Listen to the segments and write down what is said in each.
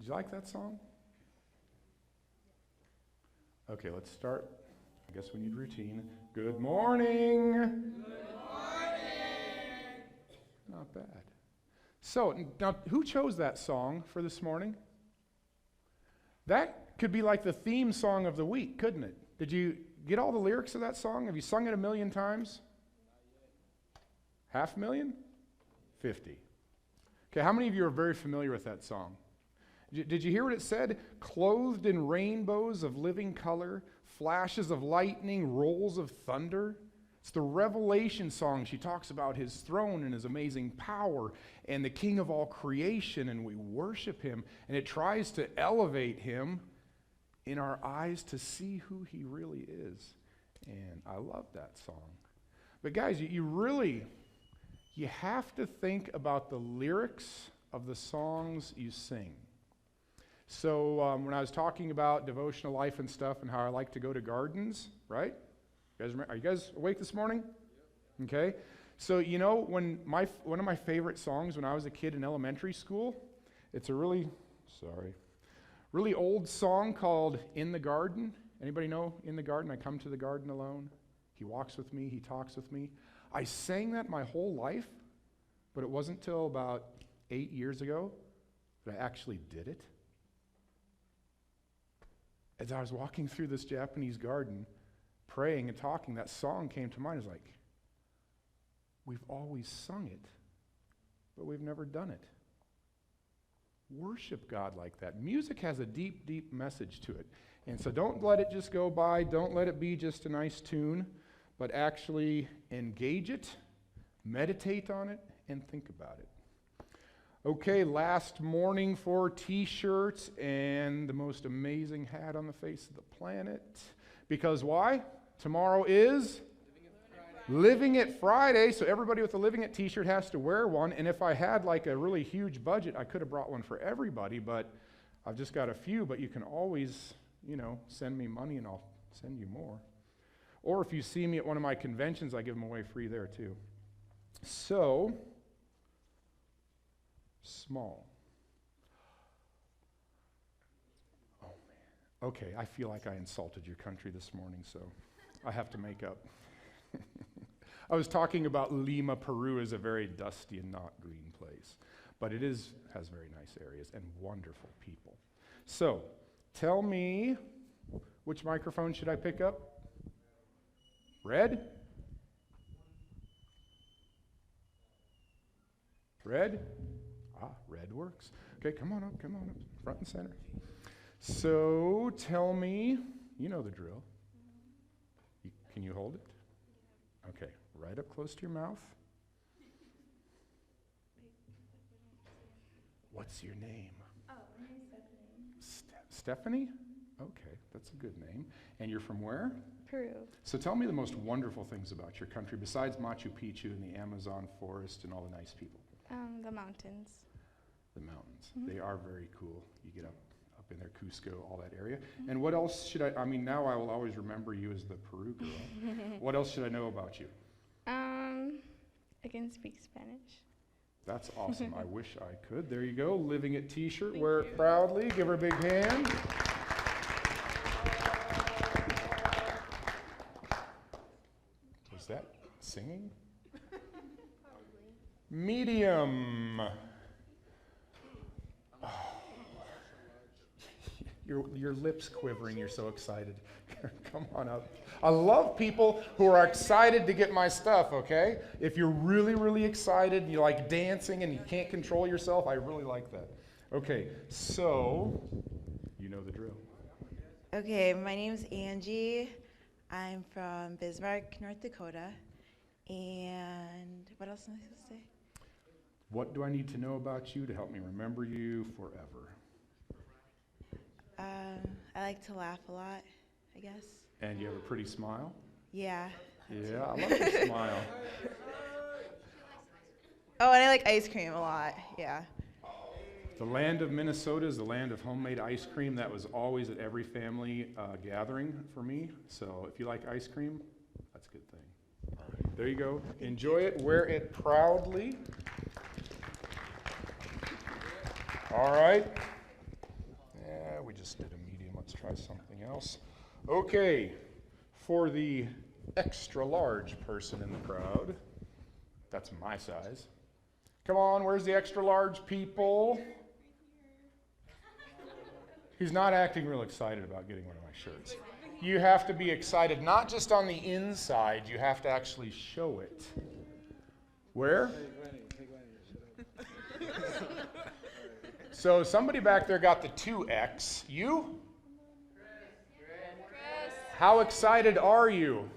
Did you like that song? Okay, let's start. I guess we need routine. Good morning. Good morning. Not bad. So, now, who chose that song for this morning? That could be like the theme song of the week, couldn't it? Did you get all the lyrics of that song? Have you sung it 1,000,000 times? 500,000? 50. Okay, how many of you are very familiar with that song? Did you hear what it said? Clothed in rainbows of living color, flashes of lightning, rolls of thunder. It's the Revelation song. She talks about his throne and his amazing power and the king of all creation, and we worship him. And it tries to elevate him in our eyes to see who he really is. And I love that song. But guys, you have to think about the lyrics of the songs you sing. So when I was talking about devotional life and stuff and how I like to go to gardens, right? Are you guys awake this morning? Yep. Okay. So one of my favorite songs when I was a kid in elementary school, it's a really old song called "In the Garden." Anybody know "In the Garden"? I come to the garden alone. He walks with me. He talks with me. I sang that my whole life, but it wasn't until about 8 years ago that I actually did it. As I was walking through this Japanese garden, praying and talking, that song came to mind. It's like, we've always sung it, but we've never done it. Worship God like that. Music has a deep, deep message to it. And so don't let it just go by. Don't let it be just a nice tune, but actually engage it, meditate on it, and think about it. Okay, last morning for t-shirts and the most amazing hat on the face of the planet. Because why? Tomorrow is Living It Friday, so everybody with a Living It t-shirt has to wear one. And if I had like a really huge budget, I could have brought one for everybody, but I've just got a few. But you can always, send me money and I'll send you more. Or if you see me at one of my conventions, I give them away free there too. So, small. Oh man. Okay, I feel like I insulted your country this morning, so I have to make up. I was talking about Lima, Peru is a very dusty and not green place, but it has very nice areas and wonderful people. So, tell me, which microphone should I pick up? Red? Red? Red works. Okay, come on up, front and center. So, tell me, you know the drill. Can you hold it? Okay, right up close to your mouth. What's your name? Oh, my name's Stephanie. Stephanie? Okay, that's a good name. And you're from where? Peru. So tell me the most wonderful things about your country besides Machu Picchu and the Amazon forest and all the nice people. The mountains. The mountains. Mm-hmm. They are very cool. You get up in there, Cusco, all that area. Mm-hmm. And what else should I now I will always remember you as the Peru girl. What else should I know about you? I can speak Spanish. That's awesome. I wish I could. There you go. Living It t-shirt. Wear it proudly. Give her a big hand. Was that singing? Probably. Medium. Oh. Your lips quivering. You're so excited. Come on up. I love people who are excited to get my stuff, okay? If you're really, really excited, and you like dancing and you can't control yourself, I really like that. Okay, so you know the drill. Okay, my name's Angie. I'm from Bismarck, North Dakota. And what else am I supposed to say? What do I need to know about you to help me remember you forever? I like to laugh a lot, I guess. And you have a pretty smile? Yeah. Yeah, I love your smile. Oh, and I like ice cream a lot, yeah. The land of Minnesota is the land of homemade ice cream. That was always at every family gathering for me. So if you like ice cream, that's a good thing. All right, there you go. Enjoy it. Wear it proudly. All right. just did a medium. Let's try something else. Okay, for the extra large person in the crowd, that's my size. Come on, where's the extra large people? He's not acting real excited about getting one of my shirts. You have to be excited, not just on the inside, you have to actually show it. Where? So somebody back there got the 2X. You? How excited are you?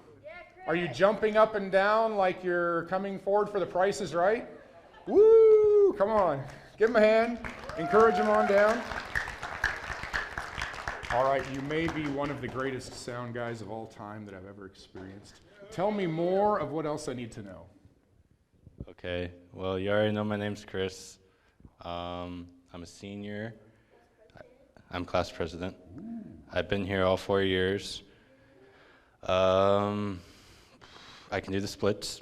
Are you jumping up and down like you're coming forward for the Price is Right? Woo! Come on. Give him a hand. Encourage him on down. All right, you may be one of the greatest sound guys of all time that I've ever experienced. Tell me more of what else I need to know. Okay, well, you already know my name's Chris. I'm a senior. I'm class president. I've been here all 4 years. I can do the splits.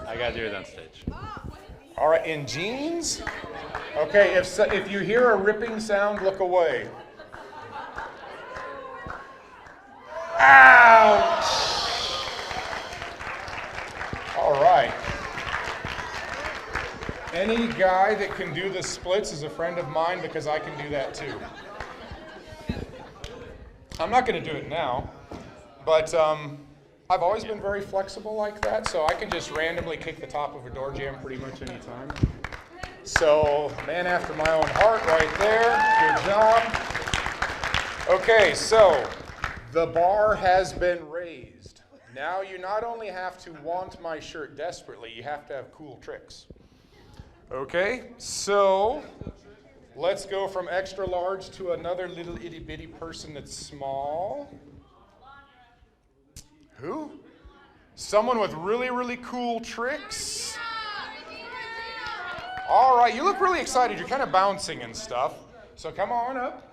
I gotta do it on stage. All right, in jeans? Okay, if you hear a ripping sound, look away. Ouch! All right. Any guy that can do the splits is a friend of mine because I can do that too. I'm not going to do it now, but I've always been very flexible like that, so I can just randomly kick the top of a door jamb pretty much any time. So, man after my own heart right there. Good job. Okay, so the bar has been raised. Now you not only have to want my shirt desperately, you have to have cool tricks. Okay, so let's go from extra large to another little itty bitty person that's small. Who? Someone with really, really cool tricks? All right, you look really excited. You're kind of bouncing and stuff. So come on up.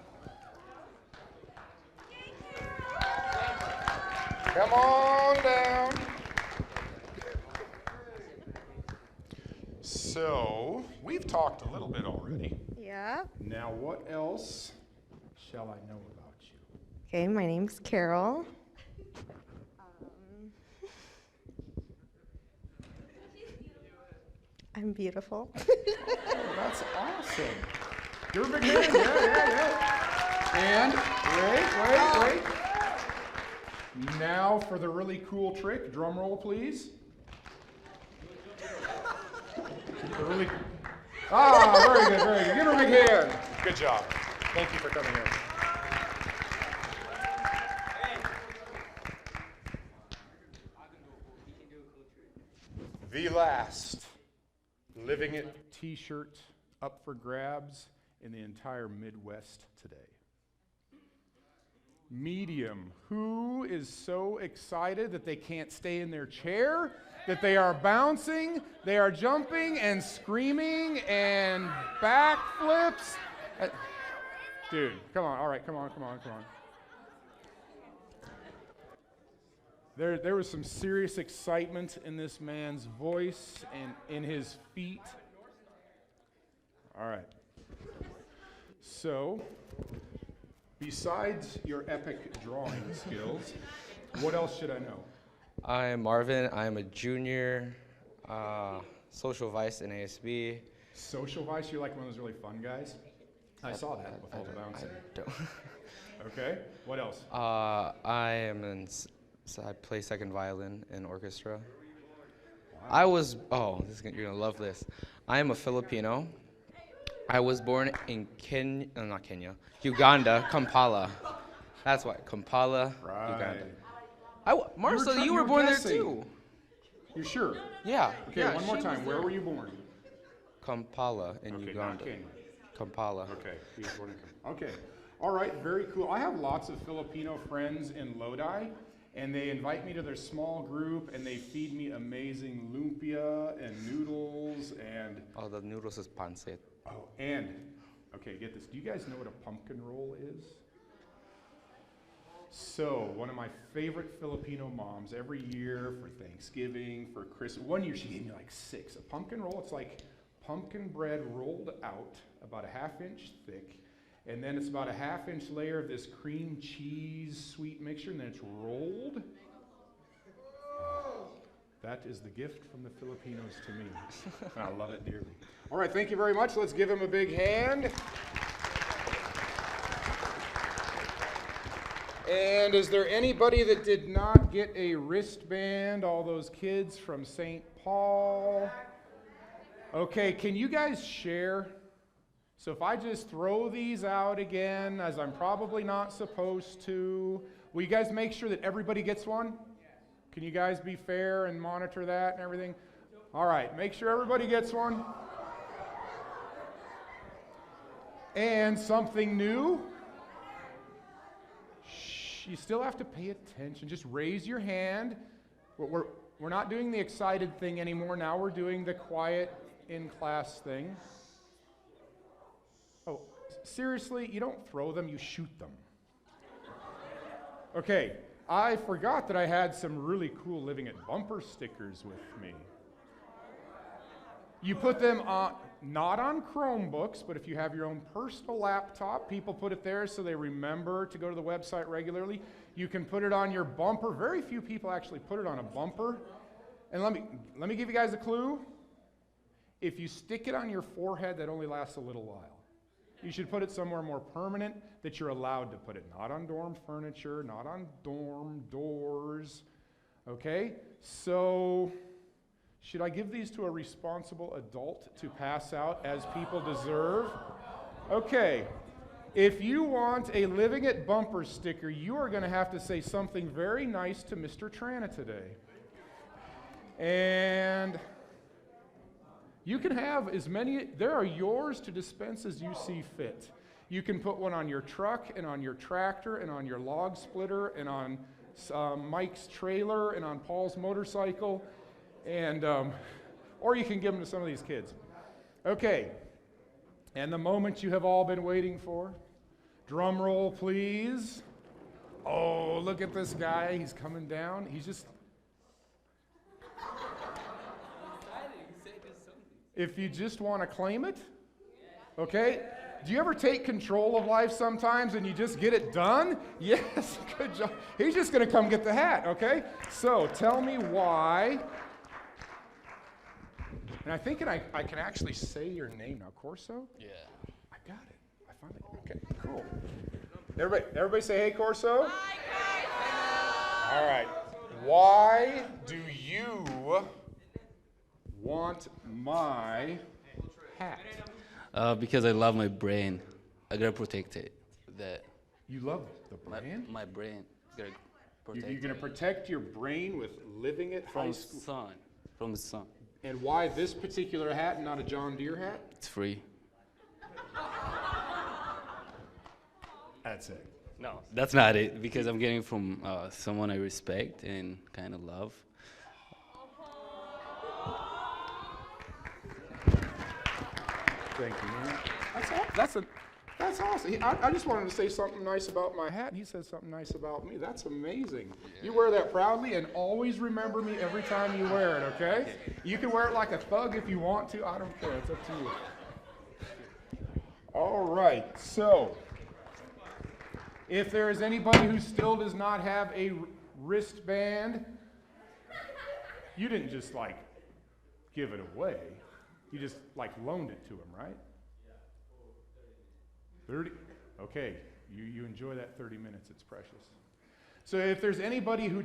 Come on down. So, we've talked a little bit already. Yeah. Now, what else shall I know about you? Okay, my name's Carol. I'm beautiful. That's awesome. You're a big man. Yeah. And, wait. Now for the really cool trick. Drum roll, please. Very good. Give her a big hand. Good job. Thank you for coming in. The last Living It t-shirt up for grabs in the entire Midwest today. Medium. Who is so excited that they can't stay in their chair, that they are bouncing, they are jumping and screaming and backflips? Dude, come on. All right, come on. There was some serious excitement in this man's voice and in his feet. All right. So, besides your epic drawing skills, what else should I know? I'm Marvin. I'm a junior, social vice in ASB. Social vice, you're like one of those really fun guys? I saw that with all the bouncing. Okay, what else? I play second violin in orchestra. Wow. You're gonna love this. I am a Filipino. I was born in Uganda, Kampala. That's why, Kampala, Right. Uganda. Marcel, you were born there too. You sure? Yeah. Okay, yeah, one more she time. was Where there. were you born? Kampala in Okay, not Uganda. Kenya. Kampala. Okay, he was born in Kenya. Okay, all right, very cool. I have lots of Filipino friends in Lodi, and they invite me to their small group, and they feed me amazing lumpia and noodles and... Oh, the noodles is pancit. Oh, and, okay, get this. Do you guys know what a pumpkin roll is? So, one of my favorite Filipino moms, every year for Thanksgiving, for Christmas, one year she gave me like 6. A pumpkin roll, it's like pumpkin bread rolled out, about a ½ inch thick, and then it's about a ½ inch layer of this cream cheese sweet mixture, and then it's rolled. That is the gift from the Filipinos to me. I love it dearly. All right, thank you very much. Let's give him a big hand. And is there anybody that did not get a wristband? All those kids from St. Paul. Okay, can you guys share? So if I just throw these out again, as I'm probably not supposed to, will you guys make sure that everybody gets one? Can you guys be fair and monitor that and everything? All right, make sure everybody gets one. And something new. Shh, you still have to pay attention. Just raise your hand. We're not doing the excited thing anymore. Now we're doing the quiet in-class thing. Oh, seriously, you don't throw them, you shoot them. Okay, I forgot that I had some really cool Living It bumper stickers with me. You put them on, not on Chromebooks, but if you have your own personal laptop, people put it there so they remember to go to the website regularly. You can put it on your bumper. Very few people actually put it on a bumper. And let me give you guys a clue. If you stick it on your forehead, that only lasts a little while. You should put it somewhere more permanent that you're allowed to put it. Not on dorm furniture, not on dorm doors. Okay? So, should I give these to a responsible adult to pass out as people deserve? Okay. If you want a Living It bumper sticker, you are going to have to say something very nice to Mr. Trana today. And you can have as many, there are yours to dispense as you see fit. You can put one on your truck and on your tractor and on your log splitter and on Mike's trailer and on Paul's motorcycle, and or you can give them to some of these kids. Okay, and the moment you have all been waiting for. Drum roll, please. Oh, look at this guy. He's coming down. He's just... If you just want to claim it, okay? Do you ever take control of life sometimes and you just get it done? Yes, good job. He's just going to come get the hat, okay? So tell me why. And I think I can actually say your name now. Corso? Yeah. I got it. I finally, okay, cool. Everybody say, hey, Corso. Hi, Corso. All right. Why do you want my hat? Because I love my brain. I gotta protect it. You love the brand? My brain. Gotta protect You're going to protect your brain with Living It High School. From the sun. And why this particular hat and not a John Deere hat? It's free. That's it. No, that's not it. Because I'm getting from someone I respect and kind of love. Thank you, man. That's awesome. I just wanted to say something nice about my hat, and he said something nice about me. That's amazing. You wear that proudly, and always remember me every time you wear it, okay? You can wear it like a thug if you want to. I don't care. It's up to you. All right. So, if there is anybody who still does not have a wristband, you didn't just, give it away. You just, loaned it to him, right? 30? Okay, you enjoy that 30 minutes. It's precious. So if there's anybody who,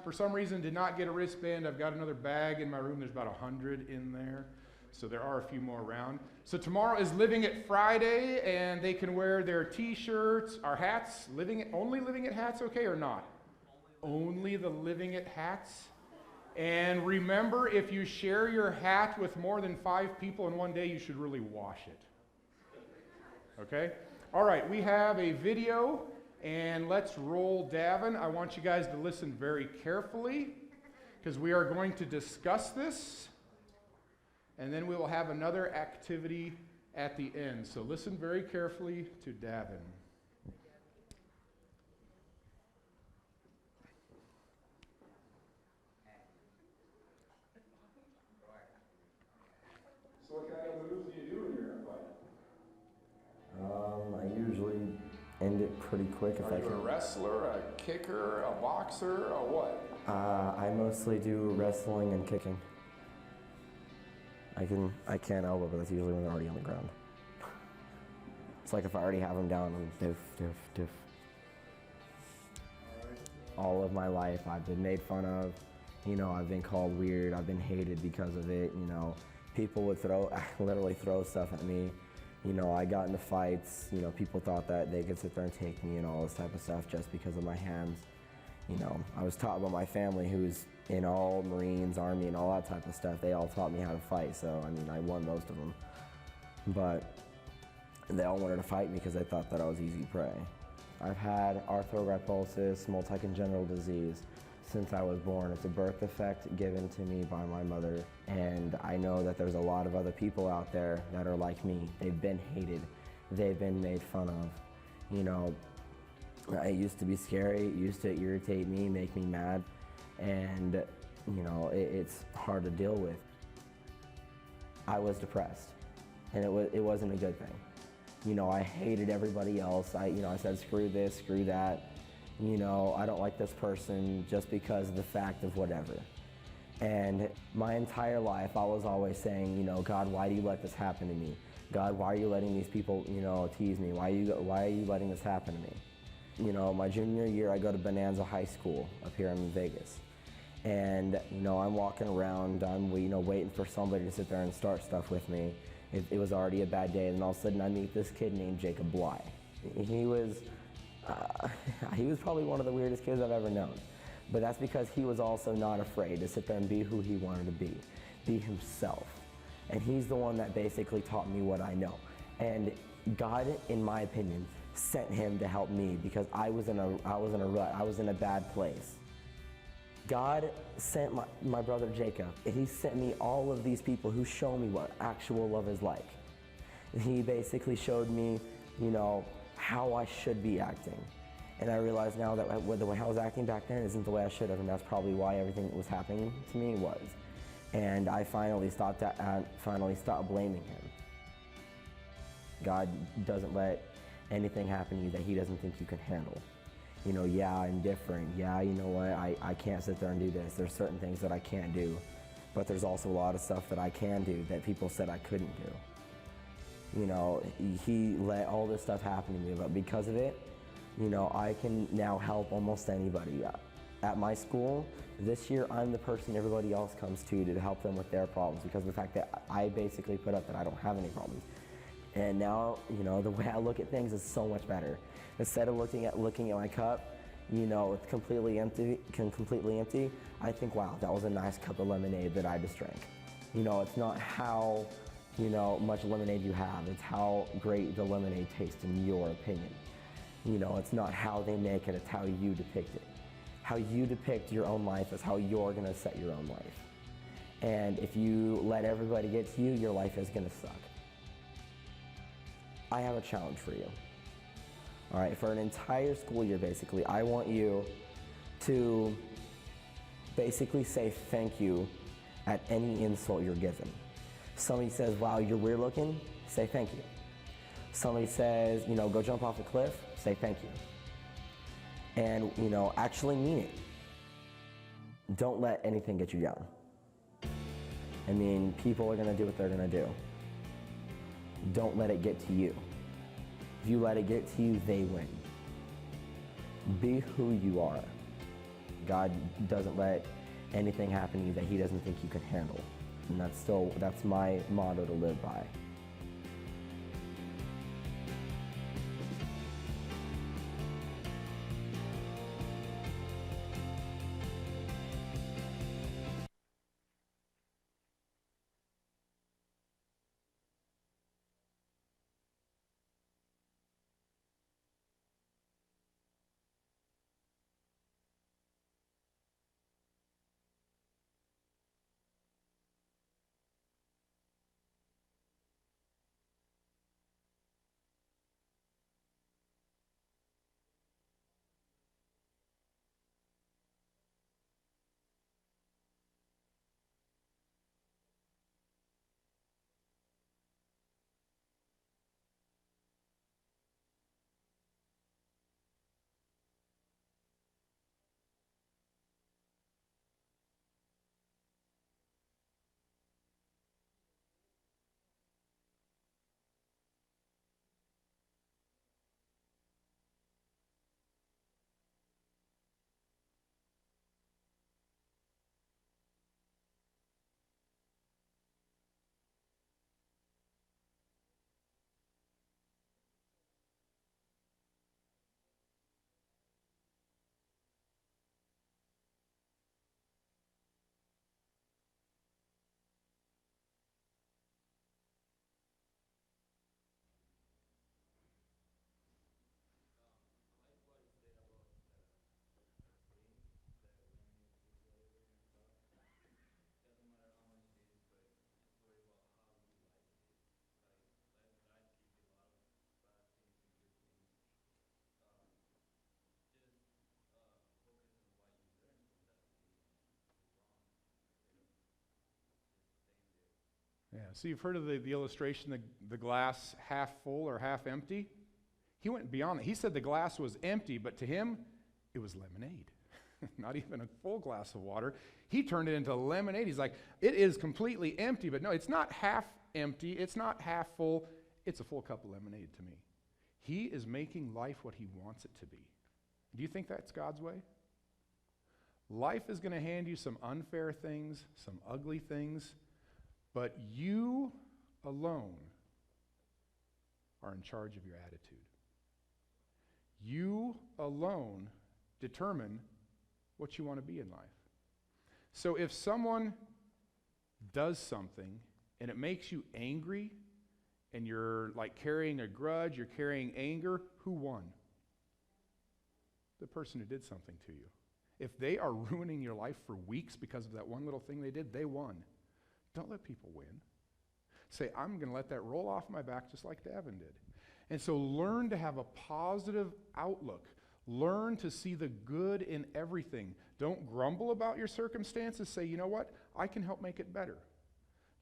for some reason, did not get a wristband, I've got another bag in my room. There's about 100 in there. So there are a few more around. So tomorrow is Living It Friday, and they can wear their T-shirts, our hats, only Living It hats, okay, or not? Only the Living It hats. And remember, if you share your hat with more than 5 people in one day, you should really wash it. Okay? All right, we have a video, and let's roll Davin. I want you guys to listen very carefully, because we are going to discuss this, and then we will have another activity at the end. So listen very carefully to Davin. So what can I end it pretty quick if I Are you a can. wrestler, a kicker, a boxer, or what? I mostly do wrestling and kicking. I can't elbow, but that's usually when they're already on the ground. It's like if I already have them down, I'm diff. All of my life, I've been made fun of. You know, I've been called weird. I've been hated because of it. You know, people would literally throw stuff at me. You know, I got into fights. You know, people thought that they could sit there and take me and all this type of stuff just because of my hands. You know, I was taught by my family, who's in all Marines, Army, and all that type of stuff. They all taught me how to fight, so I mean, I won most of them. But they all wanted to fight me because they thought that I was easy prey. I've had arthrogryposis, multi-congenital disease, since I was born. It's a birth defect given to me by my mother, and I know that there's a lot of other people out there that are like me. They've been hated, they've been made fun of. You know, it used to be scary, it used to irritate me, make me mad, and you know, it's hard to deal with. I was depressed, and it wasn't a good thing. You know, I hated everybody else. I said, screw this, screw that. You know, I don't like this person just because of the fact of whatever. And my entire life, I was always saying, you know, God, why do you let this happen to me? God, why are you letting these people, you know, tease me? Why are you letting this happen to me? You know, my junior year, I go to Bonanza High School up here in Vegas. And, you know, I'm walking around, I'm, you know, waiting for somebody to sit there and start stuff with me. It was already a bad day, and all of a sudden I meet this kid named Jacob Bly. He was probably one of the weirdest kids I've ever known. But that's because he was also not afraid to sit there and be who he wanted to be himself. And he's the one that basically taught me what I know. And God, in my opinion, sent him to help me because I was in a rut, I was in a bad place. God sent my brother Jacob, and he sent me all of these people who show me what actual love is like. He basically showed me, you know, how I should be acting. And I realize now that the way I was acting back then isn't the way I should have, and that's probably why everything that was happening to me was. And I finally stopped blaming him. God doesn't let anything happen to you that he doesn't think you can handle. You know, yeah, I'm different. Yeah, you know what, I can't sit there and do this. There's certain things that I can't do. But there's also a lot of stuff that I can do that people said I couldn't do. You know, he let all this stuff happen to me, but because of it, you know, I can now help almost anybody. At my school, this year, I'm the person everybody else comes to help them with their problems because of the fact that I basically put up that I don't have any problems. And now, you know, the way I look at things is so much better. Instead of looking at my cup, you know, it's completely empty, I think, wow, that was a nice cup of lemonade that I just drank. You know, it's not how, you know, much lemonade you have, it's how great the lemonade tastes in your opinion. You know, it's not how they make it, it's how you depict it. How you depict your own life is how you're gonna set your own life. And if you let everybody get to you, your life is gonna suck. I have a challenge for you. All right, for an entire school year, basically, I want you to basically say thank you at any insult you're given. Somebody says, wow, you're weird looking, say thank you. Somebody says, you know, go jump off a cliff, say thank you. And, you know, actually mean it. Don't let anything get you down. I mean, people are gonna do what they're gonna do. Don't let it get to you. If you let it get to you, they win. Be who you are. God doesn't let anything happen to you that he doesn't think you can handle. And that's my motto to live by. So you've heard of the illustration, the glass half full or half empty? He went beyond that. He said the glass was empty, but to him, it was lemonade. Not even a full glass of water. He turned it into lemonade. He's like, it is completely empty, but no, it's not half empty. It's not half full. It's a full cup of lemonade to me. He is making life what he wants it to be. Do you think that's God's way? Life is going to hand you some unfair things, some ugly things, but you alone are in charge of your attitude. You alone determine what you want to be in life. So if someone does something and it makes you angry and you're like carrying a grudge, you're carrying anger, who won? The person who did something to you. If they are ruining your life for weeks because of that one little thing they did, they won. Don't let people win. Say, I'm going to let that roll off my back just like Davin did. And so learn to have a positive outlook. Learn to see the good in everything. Don't grumble about your circumstances. Say, you know what? I can help make it better.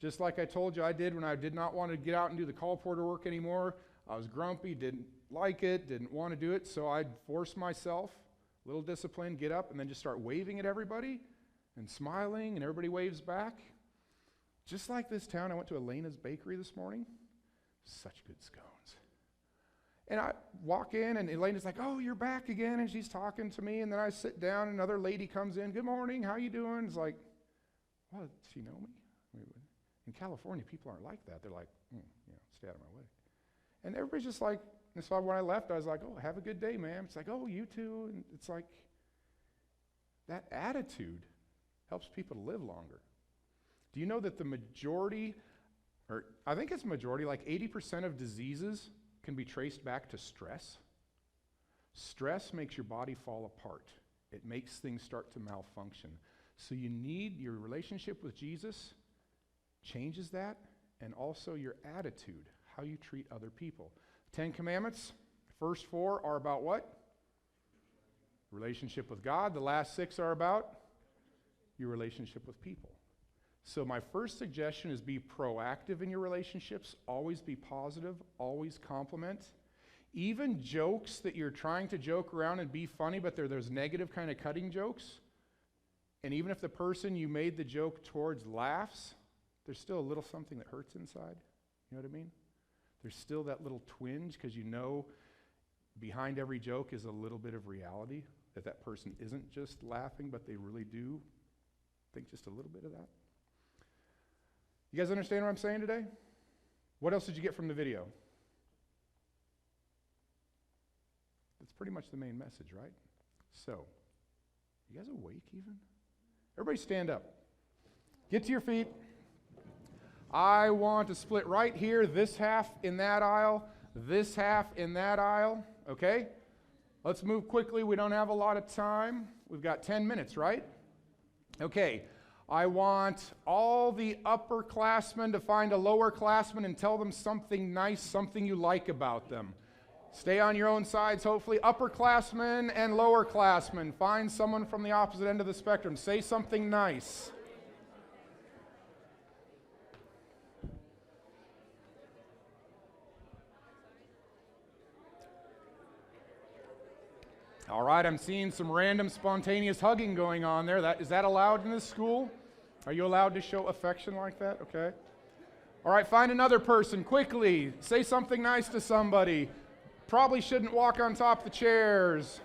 Just like I told you I did when I did not want to get out and do the call porter work anymore. I was grumpy, didn't like it, didn't want to do it, so I'd force myself, a little discipline, get up and then just start waving at everybody and smiling, and everybody waves back. Just like this town, I went to Elena's Bakery this morning. Such good scones. And I walk in, and Elena's like, oh, you're back again, and she's talking to me, and then I sit down, and another lady comes in, good morning, how you doing? It's like, well, does she know me? In California, people aren't like that. They're like, stay out of my way. And everybody's just like, and so when I left, I was like, oh, have a good day, ma'am. It's like, oh, you too. And it's like, that attitude helps people to live longer. Do you know that the majority, or I think it's majority, like 80% of diseases can be traced back to stress? Stress makes your body fall apart. It makes things start to malfunction. So you need your relationship with Jesus changes that, and also your attitude, how you treat other people. 10 Commandments, first 4 are about what? Relationship with God. The last 6 are about your relationship with people. So my first suggestion is be proactive in your relationships. Always be positive. Always compliment. Even jokes that you're trying to joke around and be funny, but they're those negative kind of cutting jokes. And even if the person you made the joke towards laughs, there's still a little something that hurts inside. You know what I mean? There's still that little twinge because you know behind every joke is a little bit of reality, that that person isn't just laughing, but they really do think just a little bit of that. You guys understand what I'm saying today? What else did you get from the video? That's pretty much the main message, right? So, you guys awake even? Everybody stand up. Get to your feet. I want to split right here, this half in that aisle, this half in that aisle, okay? Let's move quickly. We don't have a lot of time. We've got 10 minutes, right? Okay. I want all the upperclassmen to find a lowerclassman and tell them something nice, something you like about them. Stay on your own sides, hopefully. Upperclassmen and lowerclassmen, find someone from the opposite end of the spectrum. Say something nice. All right, I'm seeing some random spontaneous hugging going on there. Is that allowed in this school? Are you allowed to show affection like that? Okay. All right, find another person quickly. Say something nice to somebody. Probably shouldn't walk on top of the chairs.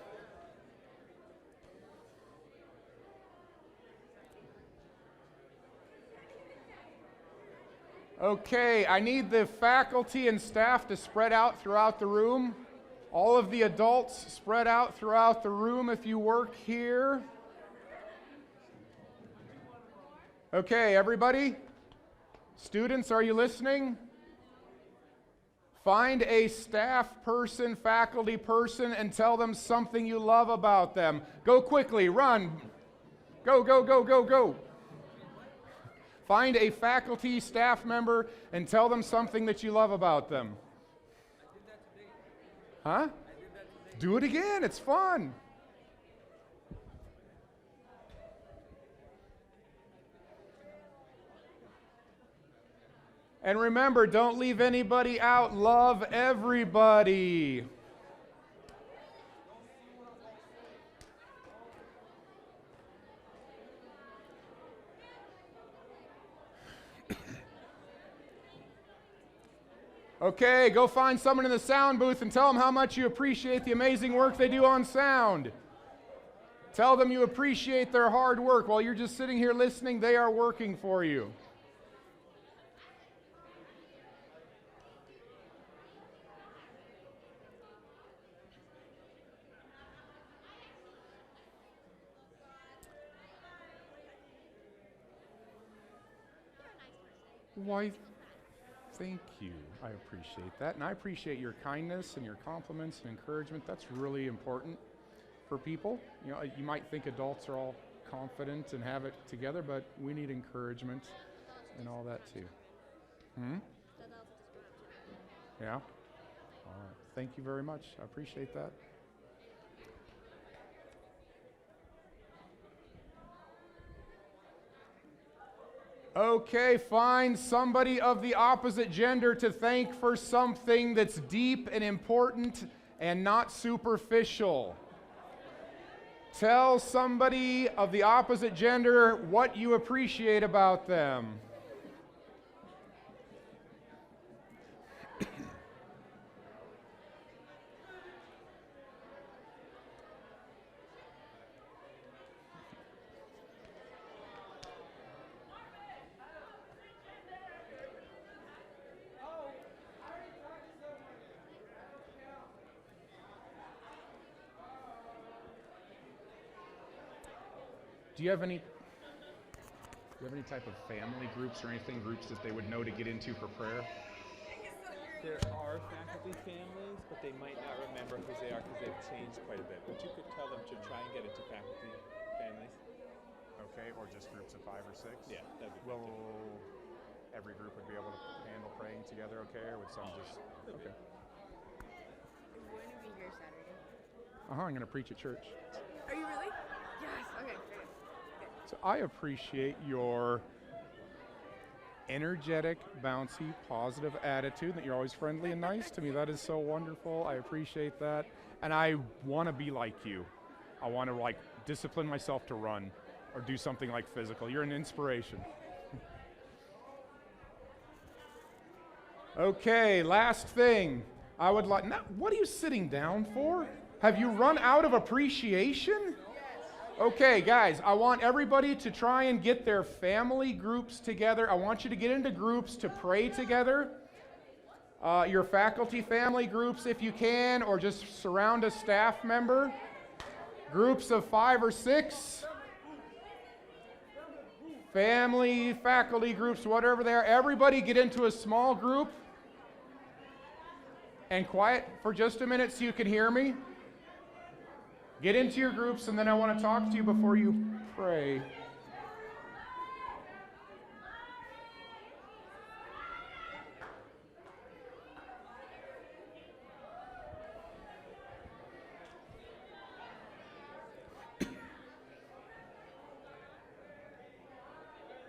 Okay, I need the faculty and staff to spread out throughout the room. All of the adults spread out throughout the room if you work here. Okay, everybody? Students, are you listening? Find a staff person, faculty person, and tell them something you love about them. Go quickly, run. Go, go, go, go, go. Find a faculty, staff member, and tell them something that you love about them. Huh? Do it again. It's fun. And remember, don't leave anybody out. Love everybody. Okay, go find someone in the sound booth and tell them how much you appreciate the amazing work they do on sound. Tell them you appreciate their hard work. While you're just sitting here listening, they are working for you. Why, thank you. I appreciate that. And I appreciate your kindness and your compliments and encouragement. That's really important for people. You know, you might think adults are all confident and have it together, but we need encouragement and all that too. Yeah? All right. Thank you very much. I appreciate that. Okay, find somebody of the opposite gender to thank for something that's deep and important and not superficial. Tell somebody of the opposite gender what you appreciate about them. Do you have any type of family groups or anything, groups that they would know to get into for prayer? There are faculty families, but they might not remember who they are because they've changed quite a bit. But you could tell them to try and get into faculty families. Okay, or just groups of 5 or 6? Yeah, that'd be Will every group would be able to handle praying together okay, or would some just... Okay. I'm going to be here Saturday. I'm going to preach at church. Are you really? Yes. Okay. So I appreciate your energetic, bouncy, positive attitude, that you're always friendly and nice to me. That is so wonderful. I appreciate that. And I want to be like you. I want to discipline myself to run or do something like physical. You're an inspiration. Okay, last thing. I would like, now, what are you sitting down for? Have you run out of appreciation? Okay, guys, I want everybody to try and get their family groups together. I want you to get into groups to pray together. Your faculty family groups, if you can, or just surround a staff member. Groups of 5 or 6. Family, faculty groups, whatever they are. Everybody get into a small group. And quiet for just a minute so you can hear me. Get into your groups, and then I want to talk to you before you pray.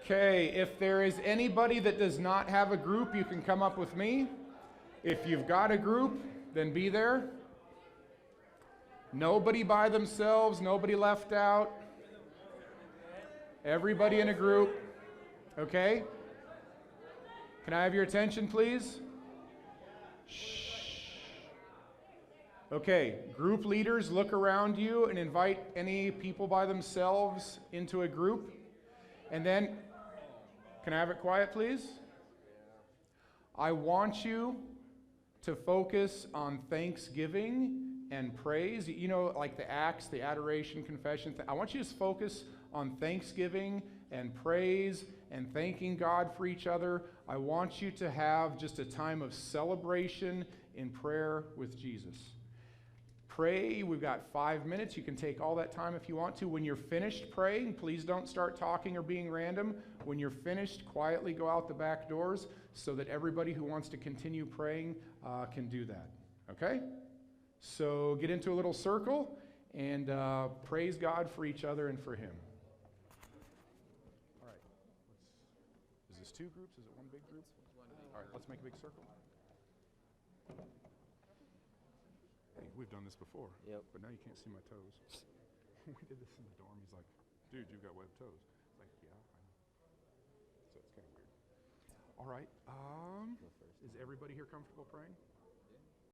Okay, if there is anybody that does not have a group, you can come up with me. If you've got a group, then be there. Nobody by themselves, nobody left out. Everybody in a group. Okay? Can I have your attention, please? Shh. Okay, group leaders, look around you and invite any people by themselves into a group. And then, can I have it quiet, please? I want you to focus on thanksgiving and praise. You know, like the acts, the adoration, confession. I want you to just focus on thanksgiving and praise and thanking God for each other. I want you to have just a time of celebration in prayer with Jesus. Pray. We've got 5 minutes. You can take all that time if you want to. When you're finished praying, please don't start talking or being random. When you're finished, quietly go out the back doors so that everybody who wants to continue praying can do that. Okay? So get into a little circle and praise God for each other and for Him. All right. Is this two groups? Is it one big group? All right, let's make a big circle. Hey, we've done this before. Yep. But now you can't see my toes. We did this in the dorm. He's like, dude, you've got webbed toes. It's like, yeah, I know. So it's kind of weird. All right. Is everybody here comfortable praying?